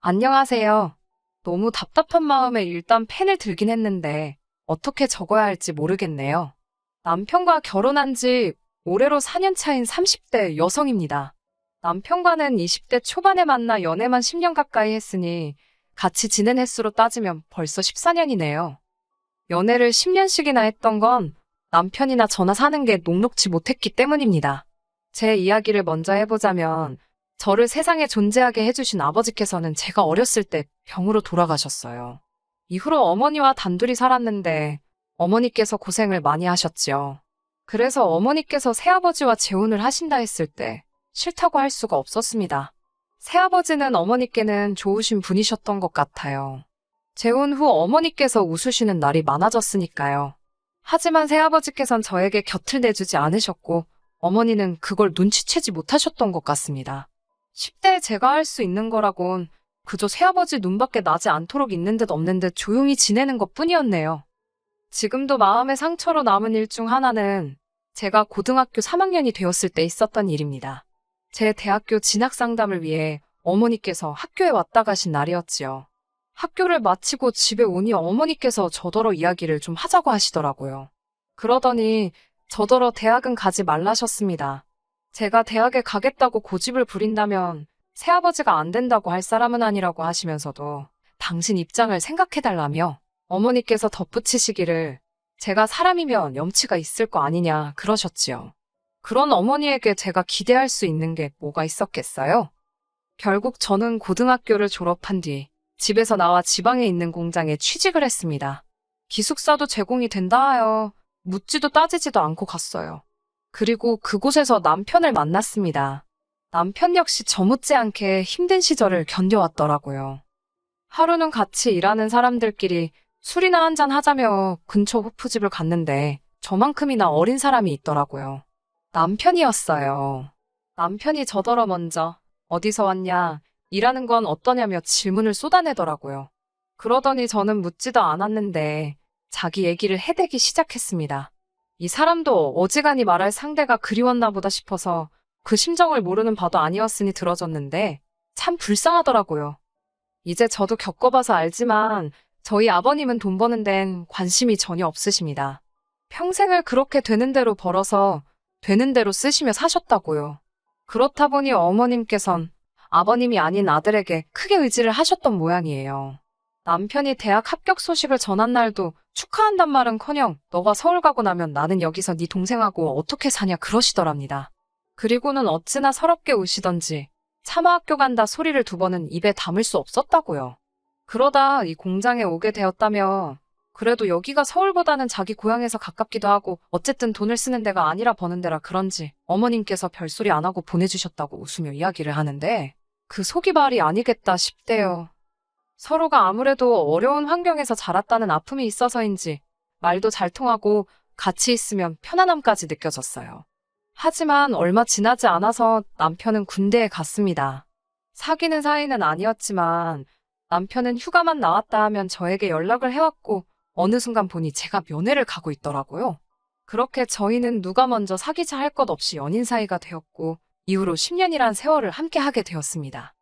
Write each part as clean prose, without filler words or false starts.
안녕하세요. 너무 답답한 마음에 일단 펜을 들긴 했는데 어떻게 적어야 할지 모르겠네요. 남편과 결혼한 지 올해로 4년 차인 30대 여성입니다. 남편과는 20대 초반에 만나 연애만 10년 가까이 했으니 같이 지낸 횟수로 따지면 벌써 14년이네요. 연애를 10년씩이나 했던 건 남편이나 저나 사는 게 녹록지 못했기 때문입니다. 제 이야기를 먼저 해보자면 저를 세상에 존재하게 해주신 아버지께서는 제가 어렸을 때 병으로 돌아가셨어요. 이후로 어머니와 단둘이 살았는데 어머니께서 고생을 많이 하셨지요. 그래서 어머니께서 새아버지와 재혼을 하신다 했을 때 싫다고 할 수가 없었습니다. 새아버지는 어머니께는 좋으신 분이셨던 것 같아요. 재혼 후 어머니께서 웃으시는 날이 많아졌으니까요. 하지만 새아버지께선 저에게 곁을 내주지 않으셨고 어머니는 그걸 눈치채지 못하셨던 것 같습니다. 10대에 제가 할 수 있는 거라곤 그저 새아버지 눈밖에 나지 않도록 있는 듯 없는 듯 조용히 지내는 것뿐이었네요. 지금도 마음의 상처로 남은 일 중 하나는 제가 고등학교 3학년이 되었을 때 있었던 일입니다. 제 대학교 진학 상담을 위해 어머니께서 학교에 왔다 가신 날이었지요. 학교를 마치고 집에 오니 어머니께서 저더러 이야기를 좀 하자고 하시더라고요. 그러더니 저더러 대학은 가지 말라셨습니다. 제가 대학에 가겠다고 고집을 부린다면 새아버지가 안 된다고 할 사람은 아니라고 하시면서도 당신 입장을 생각해달라며 어머니께서 덧붙이시기를 제가 사람이면 염치가 있을 거 아니냐 그러셨지요. 그런 어머니에게 제가 기대할 수 있는 게 뭐가 있었겠어요? 결국 저는 고등학교를 졸업한 뒤 집에서 나와 지방에 있는 공장에 취직을 했습니다. 기숙사도 제공이 된다 하여 묻지도 따지지도 않고 갔어요. 그리고 그곳에서 남편을 만났습니다. 남편 역시 저 못지않게 힘든 시절을 견뎌왔더라고요. 하루는 같이 일하는 사람들끼리 술이나 한잔 하자며 근처 호프집을 갔는데 저만큼이나 어린 사람이 있더라고요. 남편이었어요. 남편이 저더러 먼저 어디서 왔냐, 일하는 건 어떠냐며 질문을 쏟아내더라고요. 그러더니 저는 묻지도 않았는데 자기 얘기를 해대기 시작했습니다. 이 사람도 어지간히 말할 상대가 그리웠나 보다 싶어서 그 심정을 모르는 바도 아니었으니 들어줬는데 참 불쌍하더라고요. 이제 저도 겪어봐서 알지만 저희 아버님은 돈 버는 데는 관심이 전혀 없으십니다. 평생을 그렇게 되는 대로 벌어서 되는 대로 쓰시며 사셨다고요. 그렇다 보니 어머님께선 아버님이 아닌 아들에게 크게 의지를 하셨던 모양이에요. 남편이 대학 합격 소식을 전한 날도 축하한단 말은커녕 너가 서울 가고 나면 나는 여기서 네 동생하고 어떻게 사냐 그러시더랍니다. 그리고는 어찌나 서럽게 우시던지 차마 학교 간다 소리를 2번은 입에 담을 수 없었다고요. 그러다 이 공장에 오게 되었다며 그래도 여기가 서울보다는 자기 고향에서 가깝기도 하고 어쨌든 돈을 쓰는 데가 아니라 버는 데라 그런지 어머님께서 별소리 안 하고 보내주셨다고 웃으며 이야기를 하는데 그 속이 말이 아니겠다 싶대요. 서로가 아무래도 어려운 환경에서 자랐다는 아픔이 있어서인지 말도 잘 통하고 같이 있으면 편안함까지 느껴졌어요. 하지만 얼마 지나지 않아서 남편은 군대에 갔습니다. 사귀는 사이는 아니었지만 남편은 휴가만 나왔다 하면 저에게 연락을 해왔고 어느 순간 보니 제가 면회를 가고 있더라고요. 그렇게 저희는 누가 먼저 사귀자 할 것 없이 연인 사이가 되었고 이후로 10년이란 세월을 함께 하게 되었습니다.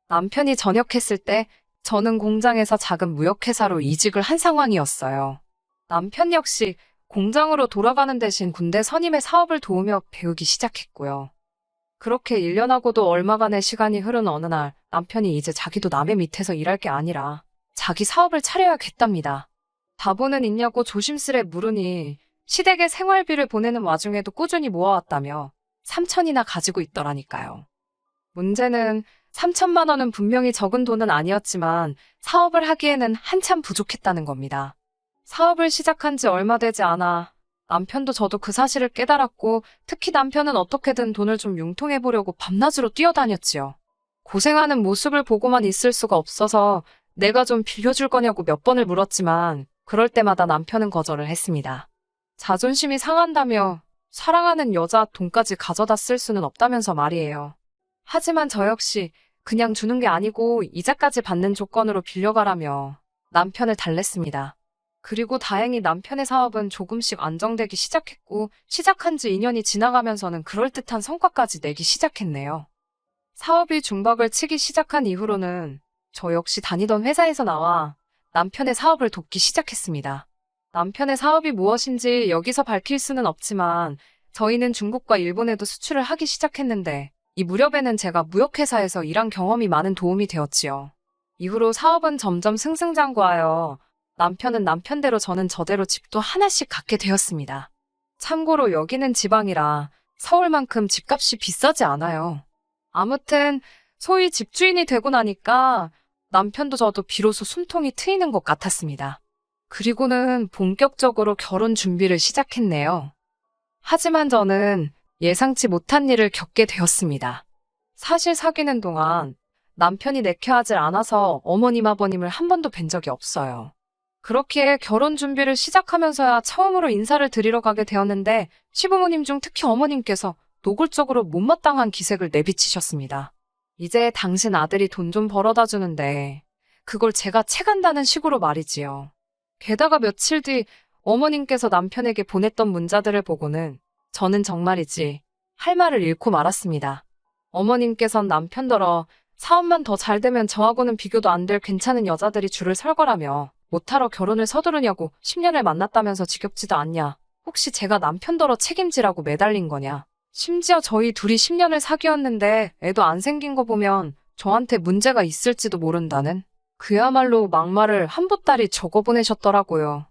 남편이 전역했을 때 저는 공장에서 작은 무역회사로 이직을 한 상황이었어요. 남편 역시 공장으로 돌아가는 대신 군대 선임의 사업을 도우며 배우기 시작했고요. 그렇게 1년하고도 얼마간의 시간이 흐른 어느 날 남편이 이제 자기도 남의 밑에서 일할 게 아니라 자기 사업을 차려야겠답니다. 다보는 있냐고 조심스레 물으니 시댁에 생활비를 보내는 와중에도 꾸준히 모아왔다며 3천이나 가지고 있더라니까요. 문제는 3천만 원은 분명히 적은 돈은 아니었지만 사업을 하기에는 한참 부족했다는 겁니다. 사업을 시작한 지 얼마 되지 않아 남편도 저도 그 사실을 깨달았고 특히 남편은 어떻게든 돈을 좀 융통해보려고 밤낮으로 뛰어다녔지요. 고생하는 모습을 보고만 있을 수가 없어서 내가 좀 빌려줄 거냐고 몇 번을 물었지만 그럴 때마다 남편은 거절을 했습니다. 자존심이 상한다며 사랑하는 여자 돈까지 가져다 쓸 수는 없다면서 말이에요. 하지만 저 역시 그냥 주는 게 아니고 이자까지 받는 조건으로 빌려가라며 남편을 달랬습니다. 그리고 다행히 남편의 사업은 조금씩 안정되기 시작했고 시작한 지 2년이 지나가면서는 그럴듯한 성과까지 내기 시작했네요. 사업이 중박을 치기 시작한 이후로는 저 역시 다니던 회사에서 나와 남편의 사업을 돕기 시작했습니다. 남편의 사업이 무엇인지 여기서 밝힐 수는 없지만 저희는 중국과 일본에도 수출을 하기 시작했는데 이 무렵에는 제가 무역회사에서 일한 경험이 많은 도움이 되었지요. 이후로 사업은 점점 승승장구하여 남편은 남편대로 저는 저대로 집도 하나씩 갖게 되었습니다. 참고로 여기는 지방이라 서울만큼 집값이 비싸지 않아요. 아무튼 소위 집주인이 되고 나니까 남편도 저도 비로소 숨통이 트이는 것 같았습니다. 그리고는 본격적으로 결혼 준비를 시작했네요. 하지만 저는 예상치 못한 일을 겪게 되었습니다. 사실 사귀는 동안 남편이 내켜하질 않아서 어머님 아버님을 한 번도 뵌 적이 없어요. 그렇게 결혼 준비를 시작하면서야 처음으로 인사를 드리러 가게 되었는데 시부모님 중 특히 어머님께서 노골적으로 못마땅한 기색을 내비치셨습니다. 이제 당신 아들이 돈 좀 벌어다 주는데 그걸 제가 채간다는 식으로 말이지요. 게다가 며칠 뒤 어머님께서 남편에게 보냈던 문자들을 보고는 저는 정말이지 할 말을 잃고 말았습니다. 어머님께선 남편더러 사업만 더 잘 되면 저하고는 비교도 안 될 괜찮은 여자들이 줄을 설 거라며 못하러 결혼을 서두르냐고 10년을 만났다면서 지겹지도 않냐. 혹시 제가 남편더러 책임지라고 매달린 거냐. 심지어 저희 둘이 10년을 사귀었는데 애도 안 생긴 거 보면 저한테 문제가 있을지도 모른다는 그야말로 막말을 한 보따리 적어보내셨더라고요.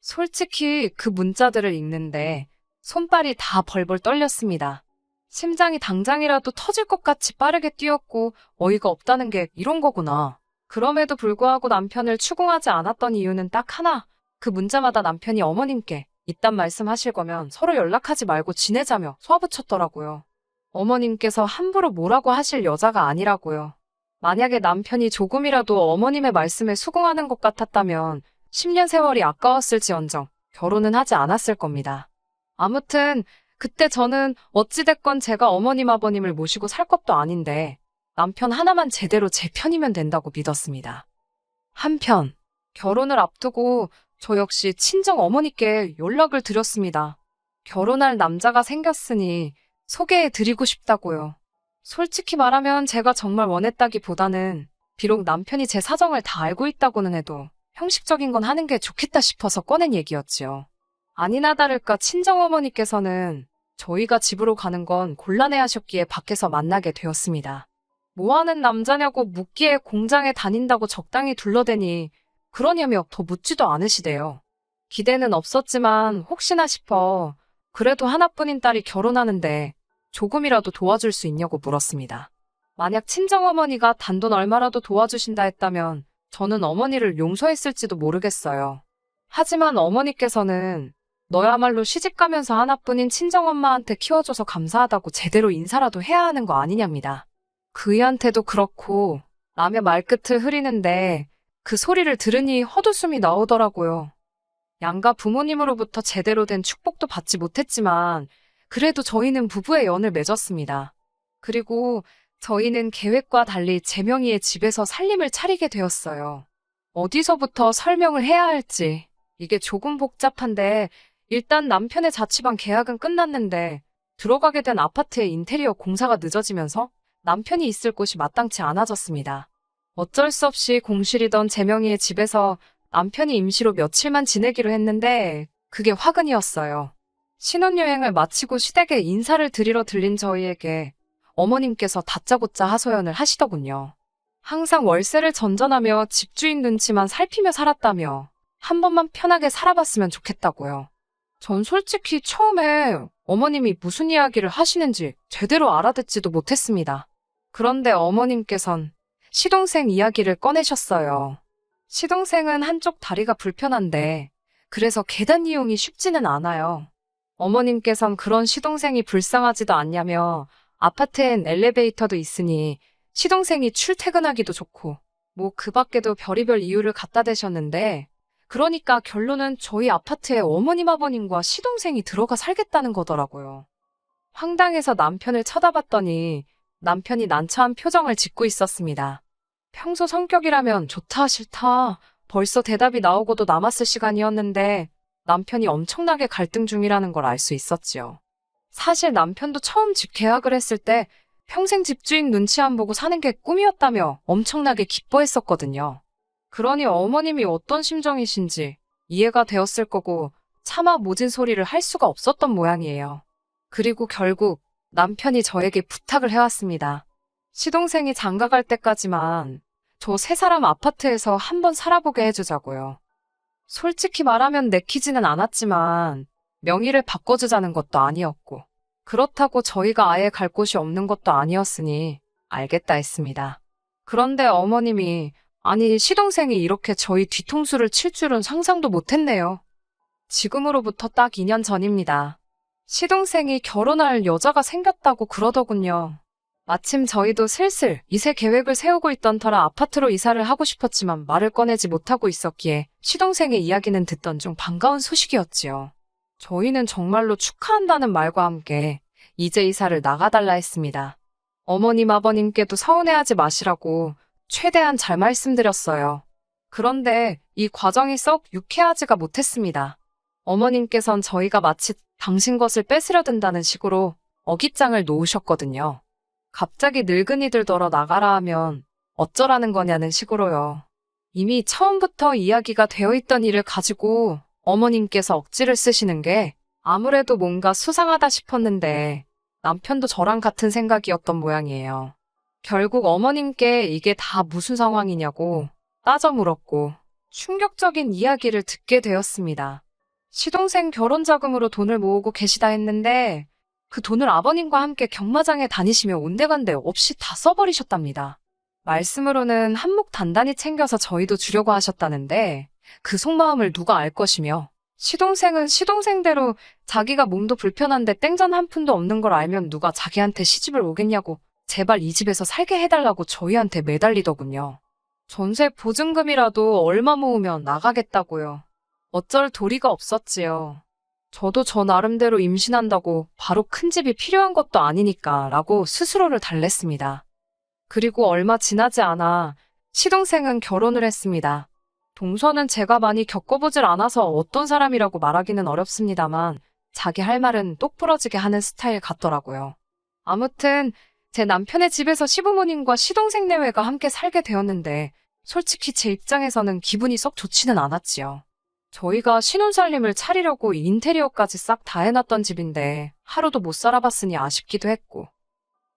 솔직히 그 문자들을 읽는데 손발이 다 벌벌 떨렸습니다. 심장이 당장이라도 터질 것 같이 빠르게 뛰었고 어이가 없다는 게 이런 거구나. 그럼에도 불구하고 남편을 추궁하지 않았던 이유는 딱 하나. 그 문자마다 남편이 어머님께 이딴 말씀하실 거면 서로 연락하지 말고 지내자며 쏘아붙였더라고요. 어머님께서 함부로 뭐라고 하실 여자가 아니라고요. 만약에 남편이 조금이라도 어머님의 말씀에 수긍하는 것 같았다면 10년 세월이 아까웠을지언정 결혼은 하지 않았을 겁니다. 아무튼 그때 저는 어찌됐건 제가 어머님 아버님을 모시고 살 것도 아닌데 남편 하나만 제대로 제 편이면 된다고 믿었습니다. 한편 결혼을 앞두고 저 역시 친정 어머니께 연락을 드렸습니다. 결혼할 남자가 생겼으니 소개해드리고 싶다고요. 솔직히 말하면 제가 정말 원했다기보다는 비록 남편이 제 사정을 다 알고 있다고는 해도 형식적인 건 하는 게 좋겠다 싶어서 꺼낸 얘기였지요. 아니나 다를까 친정어머니께서는 저희가 집으로 가는 건 곤란해하셨기에 밖에서 만나게 되었습니다. 뭐하는 남자냐고 묻기에 공장에 다닌다고 적당히 둘러대니 그러냐며 더 묻지도 않으시대요. 기대는 없었지만 혹시나 싶어 그래도 하나뿐인 딸이 결혼하는데 조금이라도 도와줄 수 있냐고 물었습니다. 만약 친정어머니가 단돈 얼마라도 도와주신다 했다면 저는 어머니를 용서했을지도 모르겠어요. 하지만 어머니께서는 너야말로 시집가면서 하나뿐인 친정엄마한테 키워줘서 감사하다고 제대로 인사라도 해야 하는 거 아니냐입니다. 그이한테도 그렇고 남의 말끝을 흐리는데 그 소리를 들으니 헛웃음이 나오더라고요. 양가 부모님으로부터 제대로 된 축복도 받지 못했지만 그래도 저희는 부부의 연을 맺었습니다. 그리고 저희는 계획과 달리 제 명의의 집에서 살림을 차리게 되었어요. 어디서부터 설명을 해야 할지 이게 조금 복잡한데 일단 남편의 자취방 계약은 끝났는데 들어가게 된 아파트의 인테리어 공사가 늦어지면서 남편이 있을 곳이 마땅치 않아졌습니다. 어쩔 수 없이 공실이던 제 명의의 집에서 남편이 임시로 며칠만 지내기로 했는데 그게 화근이었어요. 신혼여행을 마치고 시댁에 인사를 드리러 들린 저희에게 어머님께서 다짜고짜 하소연을 하시더군요. 항상 월세를 전전하며 집주인 눈치만 살피며 살았다며 한 번만 편하게 살아봤으면 좋겠다고요. 전 솔직히 처음에 어머님이 무슨 이야기를 하시는지 제대로 알아듣지도 못했습니다. 그런데 어머님께선 시동생 이야기를 꺼내셨어요. 시동생은 한쪽 다리가 불편한데 그래서 계단 이용이 쉽지는 않아요. 어머님께선 그런 시동생이 불쌍하지도 않냐며 아파트엔 엘리베이터도 있으니 시동생이 출퇴근하기도 좋고 뭐 그 밖에도 별의별 이유를 갖다 대셨는데 그러니까 결론은 저희 아파트에 어머님 아버님과 시동생이 들어가 살겠다는 거더라고요. 황당해서 남편을 쳐다봤더니 남편이 난처한 표정을 짓고 있었습니다. 평소 성격이라면 좋다 싫다 벌써 대답이 나오고도 남았을 시간이었는데 남편이 엄청나게 갈등 중이라는 걸 알 수 있었지요. 사실 남편도 처음 집 계약을 했을 때 평생 집주인 눈치 안 보고 사는 게 꿈이었다며 엄청나게 기뻐했었거든요. 그러니 어머님이 어떤 심정이신지 이해가 되었을 거고 차마 모진 소리를 할 수가 없었던 모양이에요. 그리고 결국 남편이 저에게 부탁을 해왔습니다. 시동생이 장가갈 때까지만 저 세 사람 아파트에서 한번 살아보게 해주자고요. 솔직히 말하면 내키지는 않았지만 명의를 바꿔주자는 것도 아니었고 그렇다고 저희가 아예 갈 곳이 없는 것도 아니었으니 알겠다 했습니다. 그런데 어머님이 아니 시동생이 이렇게 저희 뒤통수를 칠 줄은 상상도 못했네요. 지금으로부터 딱 2년 전입니다. 시동생이 결혼할 여자가 생겼다고 그러더군요. 마침 저희도 슬슬 이세 계획을 세우고 있던 터라 아파트로 이사를 하고 싶었지만 말을 꺼내지 못하고 있었기에 시동생의 이야기는 듣던 중 반가운 소식이었지요. 저희는 정말로 축하한다는 말과 함께 이제 이사를 나가달라 했습니다. 어머님 아버님께도 서운해하지 마시라고 최대한 잘 말씀드렸어요. 그런데 이 과정이 썩 유쾌하지가 못했습니다. 어머님께선 저희가 마치 당신 것을 뺏으려 든다는 식으로 어깃장을 놓으셨거든요. 갑자기 늙은이들더러 나가라 하면 어쩌라는 거냐는 식으로요. 이미 처음부터 이야기가 되어 있던 일을 가지고 어머님께서 억지를 쓰시는 게 아무래도 뭔가 수상하다 싶었는데 남편도 저랑 같은 생각이었던 모양이에요. 결국 어머님께 이게 다 무슨 상황이냐고 따져 물었고 충격적인 이야기를 듣게 되었습니다. 시동생 결혼 자금으로 돈을 모으고 계시다 했는데 그 돈을 아버님과 함께 경마장에 다니시며 온데간데 없이 다 써버리셨답니다. 말씀으로는 한몫 단단히 챙겨서 저희도 주려고 하셨다는데 그 속마음을 누가 알 것이며 시동생은 시동생대로 자기가 몸도 불편한데 땡전 한 푼도 없는 걸 알면 누가 자기한테 시집을 오겠냐고 제발 이 집에서 살게 해달라고 저희한테 매달리더군요. 전세 보증금이라도 얼마 모으면 나가겠다고요. 어쩔 도리가 없었지요. 저도 저 나름대로 임신한다고 바로 큰 집이 필요한 것도 아니니까 라고 스스로를 달랬습니다. 그리고 얼마 지나지 않아 시동생은 결혼을 했습니다. 동서는 제가 많이 겪어보질 않아서 어떤 사람이라고 말하기는 어렵습니다만 자기 할 말은 똑부러지게 하는 스타일 같더라고요. 아무튼 제 남편의 집에서 시부모님과 시동생 내외가 함께 살게 되었는데 솔직히 제 입장에서는 기분이 썩 좋지는 않았지요. 저희가 신혼살림을 차리려고 인테리어까지 싹 다 해놨던 집인데 하루도 못 살아봤으니 아쉽기도 했고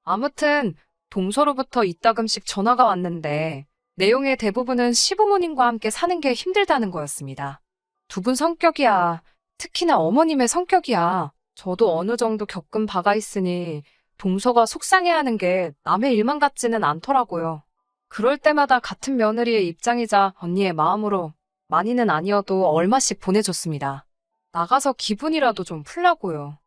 아무튼 동서로부터 이따금씩 전화가 왔는데 내용의 대부분은 시부모님과 함께 사는 게 힘들다는 거였습니다. 두 분 성격이야. 특히나 어머님의 성격이야. 저도 어느 정도 겪은 바가 있으니 동서가 속상해하는 게 남의 일만 같지는 않더라고요. 그럴 때마다 같은 며느리의 입장이자 언니의 마음으로 많이는 아니어도 얼마씩 보내줬습니다. 나가서 기분이라도 좀 풀라고요.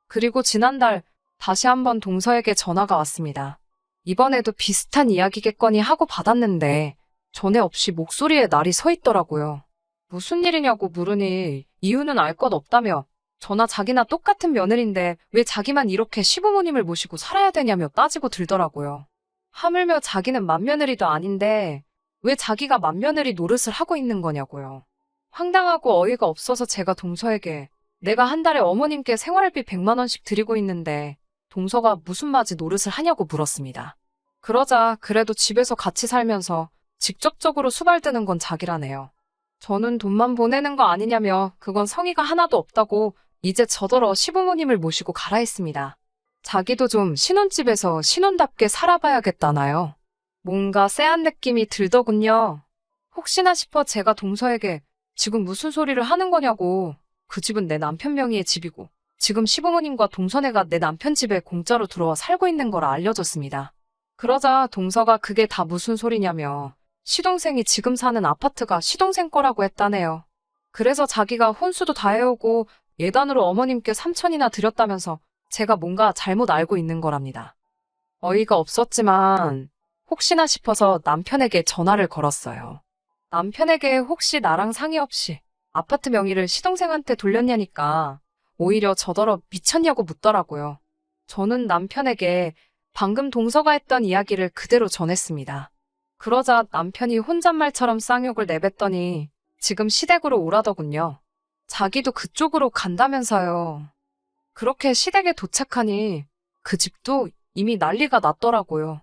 그리고 지난달 다시 한번 동서에게 전화가 왔습니다. 이번에도 비슷한 이야기겠거니 하고 받았는데 전에 없이 목소리에 날이 서 있더라고요. 무슨 일이냐고 물으니 이유는 알 것 없다며 저나 자기나 똑같은 며느리인데 왜 자기만 이렇게 시부모님을 모시고 살아야 되냐며 따지고 들더라고요. 하물며 자기는 맏며느리도 아닌데 왜 자기가 맏며느리 노릇을 하고 있는 거냐고요. 황당하고 어이가 없어서 제가 동서에게 내가 한 달에 어머님께 생활비 100만 원씩 드리고 있는데 동서가 무슨 맞이 노릇을 하냐고 물었습니다. 그러자 그래도 집에서 같이 살면서 직접적으로 수발드는 건 자기라네요. 저는 돈만 보내는 거 아니냐며 그건 성의가 하나도 없다고 이제 저더러 시부모님을 모시고 가라 했습니다. 자기도 좀 신혼집에서 신혼답게 살아봐야겠다나요. 뭔가 쎄한 느낌이 들더군요. 혹시나 싶어 제가 동서에게 지금 무슨 소리를 하는 거냐고 그 집은 내 남편 명의의 집이고 지금 시부모님과 동서네가 내 남편 집에 공짜로 들어와 살고 있는 걸 알려줬습니다. 그러자 동서가 그게 다 무슨 소리냐며 시동생이 지금 사는 아파트가 시동생 거라고 했다네요. 그래서 자기가 혼수도 다 해오고 예단으로 어머님께 3천이나 드렸다면서 제가 뭔가 잘못 알고 있는 거랍니다. 어이가 없었지만 혹시나 싶어서 남편에게 전화를 걸었어요. 남편에게 혹시 나랑 상의 없이 아파트 명의를 시동생한테 돌렸냐니까 오히려 저더러 미쳤냐고 묻더라고요. 저는 남편에게 방금 동서가 했던 이야기를 그대로 전했습니다. 그러자 남편이 혼잣말처럼 쌍욕을 내뱉더니 지금 시댁으로 오라더군요. 자기도 그쪽으로 간다면서요. 그렇게 시댁에 도착하니 그 집도 이미 난리가 났더라고요.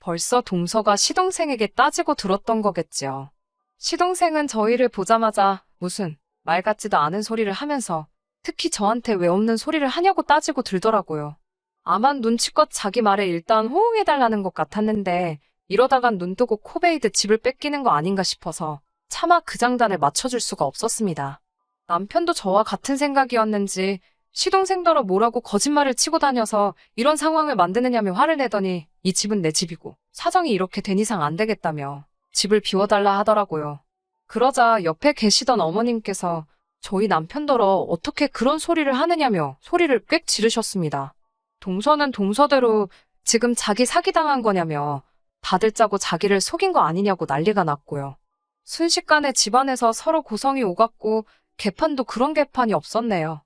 벌써 동서가 시동생에게 따지고 들었던 거겠죠. 시동생은 저희를 보자마자 무슨 말 같지도 않은 소리를 하면서 특히 저한테 왜 없는 소리를 하냐고 따지고 들더라고요. 아마 눈치껏 자기 말에 일단 호응해달라는 것 같았는데 이러다간 눈 뜨고 코 베이듯 집을 뺏기는 거 아닌가 싶어서 차마 그 장단에 맞춰줄 수가 없었습니다. 남편도 저와 같은 생각이었는지 시동생더러 뭐라고 거짓말을 치고 다녀서 이런 상황을 만드느냐며 화를 내더니 이 집은 내 집이고 사정이 이렇게 된 이상 안 되겠다며 집을 비워달라 하더라고요. 그러자 옆에 계시던 어머님께서 저희 남편더러 어떻게 그런 소리를 하느냐며 소리를 꽥 지르셨습니다. 동서는 동서대로 지금 자기 사기당한 거냐며 다들 짜고 자기를 속인 거 아니냐고 난리가 났고요. 순식간에 집안에서 서로 고성이 오갔고 개판도 그런 개판이 없었네요.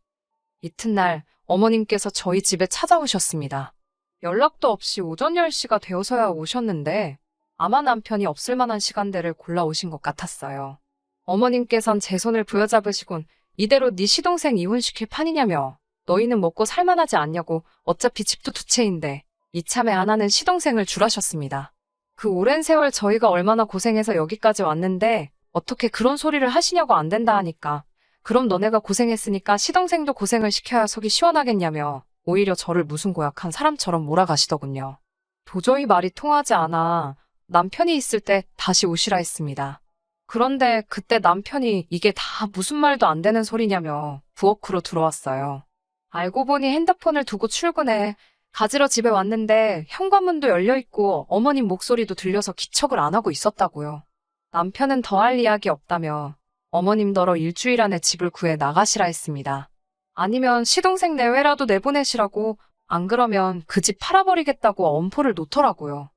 이튿날 어머님께서 저희 집에 찾아오셨습니다. 연락도 없이 오전 10시가 되어서야 오셨는데 아마 남편이 없을 만한 시간대를 골라 오신 것 같았어요. 어머님께선 제 손을 부여잡으시곤 이대로 네 시동생 이혼시킬 판이냐며 너희는 먹고 살만하지 않냐고 어차피 집도 두 채인데 이참에 안 하는 시동생을 줄하셨습니다. 그 오랜 세월 저희가 얼마나 고생해서 여기까지 왔는데 어떻게 그런 소리를 하시냐고 안 된다 하니까 그럼 너네가 고생했으니까 시동생도 고생을 시켜야 속이 시원하겠냐며 오히려 저를 무슨 고약한 사람처럼 몰아가시더군요. 도저히 말이 통하지 않아 남편이 있을 때 다시 오시라 했습니다. 그런데 그때 남편이 이게 다 무슨 말도 안 되는 소리냐며 부엌으로 들어왔어요. 알고 보니 핸드폰을 두고 출근해 가지러 집에 왔는데 현관문도 열려있고 어머님 목소리도 들려서 기척을 안 하고 있었다고요. 남편은 더할 이야기 없다며 어머님더러 일주일 안에 집을 구해 나가시라 했습니다. 아니면 시동생 내외라도 내보내시라고 안 그러면 그 집 팔아버리겠다고 엄포를 놓더라고요.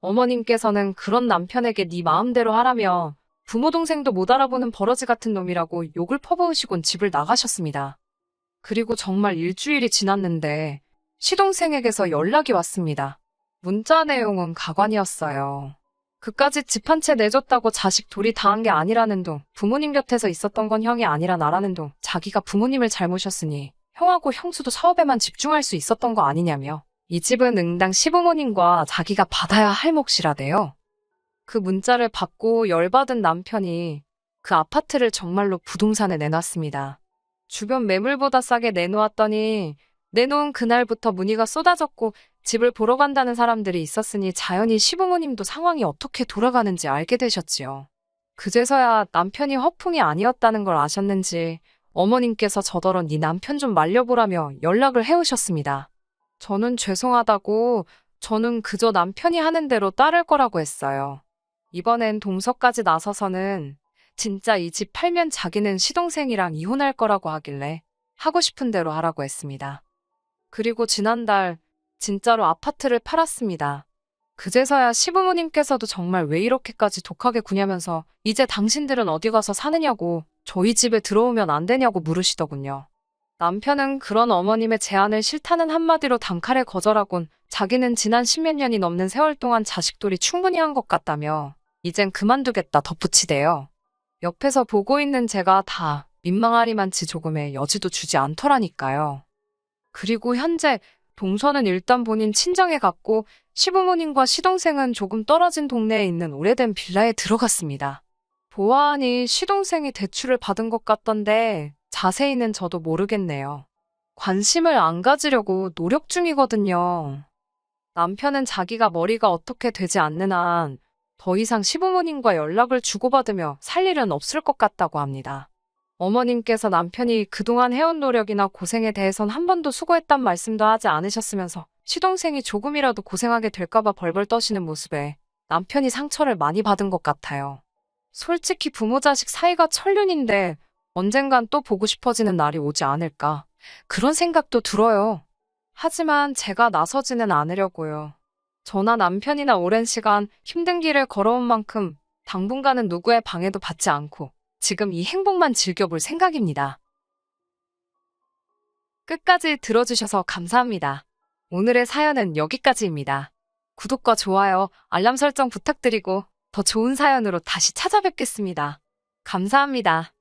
어머님께서는 그런 남편에게 네 마음대로 하라며 부모 동생도 못 알아보는 버러지 같은 놈이라고 욕을 퍼부으시곤 집을 나가셨습니다. 그리고 정말 일주일이 지났는데 시동생에게서 연락이 왔습니다. 문자 내용은 가관이었어요. 그까짓 집 한 채 내줬다고 자식 돌이 당한 게 아니라는 둥, 부모님 곁에서 있었던 건 형이 아니라 나라는 둥, 자기가 부모님을 잘 모셨으니 형하고 형수도 사업에만 집중할 수 있었던 거 아니냐며 이 집은 응당 시부모님과 자기가 받아야 할 몫이라대요. 그 문자를 받고 열받은 남편이 그 아파트를 정말로 부동산에 내놨습니다. 주변 매물보다 싸게 내놓았더니 내놓은 그날부터 문의가 쏟아졌고 집을 보러 간다는 사람들이 있었으니 자연히 시부모님도 상황이 어떻게 돌아가는지 알게 되셨지요. 그제서야 남편이 허풍이 아니었다는 걸 아셨는지 어머님께서 저더러 네 남편 좀 말려보라며 연락을 해오셨습니다. 저는 죄송하다고 저는 그저 남편이 하는 대로 따를 거라고 했어요. 이번엔 동서까지 나서서는 진짜 이 집 팔면 자기는 시동생이랑 이혼할 거라고 하길래 하고 싶은 대로 하라고 했습니다. 그리고 지난달 진짜로 아파트를 팔았습니다. 그제서야 시부모님께서도 정말 왜 이렇게까지 독하게 구냐면서 이제 당신들은 어디 가서 사느냐고 저희 집에 들어오면 안 되냐고 물으시더군요. 남편은 그런 어머님의 제안을 싫다는 한마디로 단칼에 거절하곤 자기는 지난 10몇 년이 넘는 세월 동안 자식돌이 충분히 한 것 같다며 이젠 그만두겠다 덧붙이대요. 옆에서 보고 있는 제가 다 민망하리만치 조금의 여지도 주지 않더라니까요. 그리고 현재 동서는 일단 본인 친정에 갔고 시부모님과 시동생은 조금 떨어진 동네에 있는 오래된 빌라에 들어갔습니다. 보아하니 시동생이 대출을 받은 것 같던데 자세히는 저도 모르겠네요. 관심을 안 가지려고 노력 중이거든요. 남편은 자기가 머리가 어떻게 되지 않는 한 더 이상 시부모님과 연락을 주고받으며 살 일은 없을 것 같다고 합니다. 어머님께서 남편이 그동안 해온 노력이나 고생에 대해선 한 번도 수고했단 말씀도 하지 않으셨으면서 시동생이 조금이라도 고생하게 될까봐 벌벌 떠시는 모습에 남편이 상처를 많이 받은 것 같아요. 솔직히 부모 자식 사이가 천륜인데 언젠간 또 보고 싶어지는 날이 오지 않을까 그런 생각도 들어요. 하지만 제가 나서지는 않으려고요. 저나 남편이나 오랜 시간 힘든 길을 걸어온 만큼 당분간은 누구의 방해도 받지 않고 지금 이 행복만 즐겨볼 생각입니다. 끝까지 들어주셔서 감사합니다. 오늘의 사연은 여기까지입니다. 구독과 좋아요, 알람 설정 부탁드리고 더 좋은 사연으로 다시 찾아뵙겠습니다. 감사합니다.